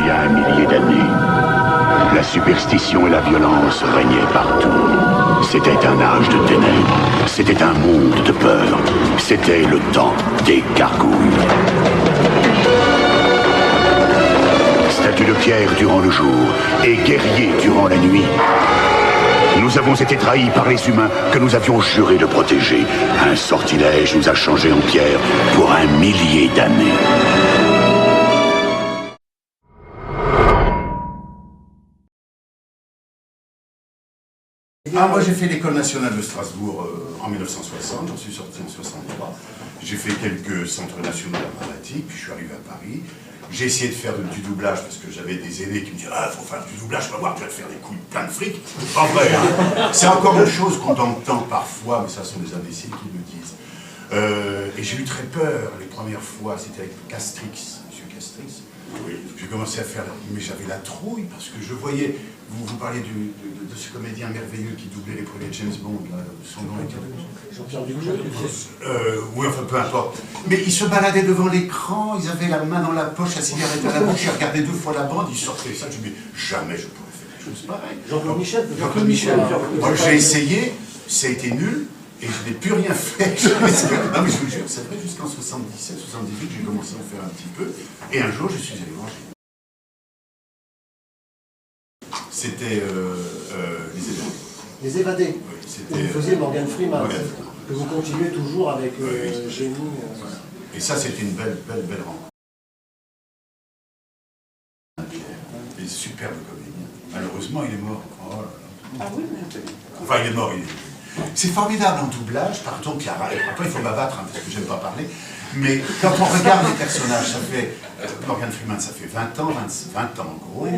y a 1 millier d'années, la superstition et la violence régnaient partout. C'était un âge de ténèbres, c'était un monde de peur, c'était le temps des gargouilles. Statues de pierre durant le jour et guerriers durant la nuit. Nous avons été trahis par les humains que nous avions juré de protéger. Un sortilège nous a changés en pierre pour 1 millier d'années. Moi j'ai fait l'école nationale de Strasbourg en 1960, j'en suis sorti en 63. J'ai fait quelques centres nationaux dramatiques, puis je suis arrivé à Paris. J'ai essayé de faire du doublage parce que j'avais des aînés qui me disaient « Ah, il faut faire du doublage, va voir, tu vas te faire des couilles plein de fric. » En vrai, hein. C'est encore une chose qu'on entend parfois, mais ça sont des imbéciles qui me disent. Et j'ai eu très peur les premières fois, c'était avec Castrix, monsieur Castrix. Oui. J'ai commencé à faire, mais j'avais la trouille parce que je voyais, vous parlez de ce comédien merveilleux qui doublait les premiers James Bond, là, son nom était... Jean-Pierre Duclos. Oui, enfin peu importe. Mais il se baladait devant l'écran, ils avaient la main dans la poche, la cigarette à la bouche, ils regardaient 2 fois la bande, ils sortaient ça, je me dis, jamais je pourrais faire des choses pareilles. Jean-Claude Michel. Jean-Claude Michel. Moi j'ai essayé, ça a été nul, et je n'ai plus rien fait. Non mais je vous jure, c'est vrai, jusqu'en 77, 78, j'ai commencé à en faire un petit peu, et un jour je suis allé voir. C'était Les Évadés. Les Évadés. Oui, vous faisiez Morgan Freeman, que vous continuez toujours avec Génie. Et ça, c'était une belle rencontre. Des superbes comédiens. Malheureusement, il est mort. Oh là là. Ah oui, mais... Enfin, il est mort. C'est formidable en doublage, pardon, Chiara. Après, il faut m'abattre, hein, parce que j'aime pas parler. Mais quand on regarde les personnages, ça fait... Morgan Freeman, ça fait 20 ans, 20 ans en gros. Oui,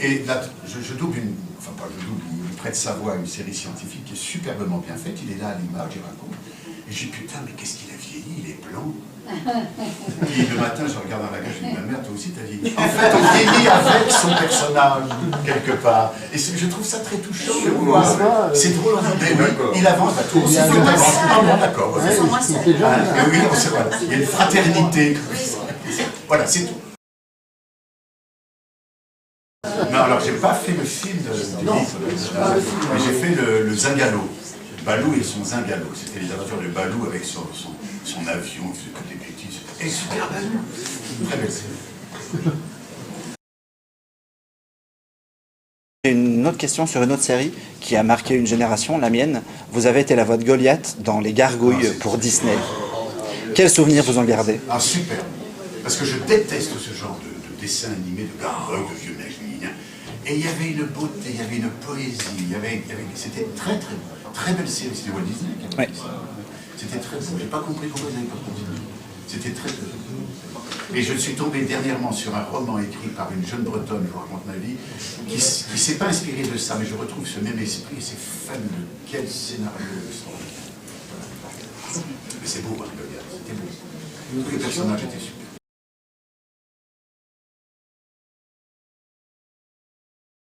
et là, je double une... Enfin, pas je double, il prête sa voix à une série scientifique qui est superbement bien faite. Il est là à l'image, il raconte. Et je dis, putain, mais qu'est-ce qu'il a vieilli, il est blanc. Et le matin, je regarde dans la cage, je dis, ma mère, toi aussi, t'as vieilli. En fait, on vieillit avec son personnage, quelque part. Et je trouve ça très touchant de voir. C'est drôle, il avance, toi aussi, tu avances. Ah bon, d'accord. Oui, il y a une fraternité. Voilà, c'est tout. Non, alors j'ai pas fait le film du livre, mais j'ai fait le Zingalo. Balou et son Zingalo. C'était les aventures de Balou avec son avion, il faisait que des bêtises. Et super Balou. Très belle série. J'ai une autre question sur une autre série qui a marqué une génération, la mienne. Vous avez été la voix de Goliath dans Les Gargouilles pour Disney. Quels souvenirs vous en gardez? Ah, super. Parce que je déteste ce genre de dessin animé, de gargouilles, de vieux mecs. Et il y avait une beauté, il y avait une poésie, c'était très belle série. C'était Walt Disney qui avait fait ça. C'était très beau. J'ai pas compris pourquoi ils n'avaient pas continué. C'était très beau. Et je suis tombé dernièrement sur un roman écrit par une jeune bretonne, je vous raconte ma vie, qui ne s'est pas inspiré de ça, mais je retrouve ce même esprit, c'est fabuleux. Quel scénario extraordinaire. Mais c'est beau, hein, Goliath, c'était beau. Tous les personnages étaient super.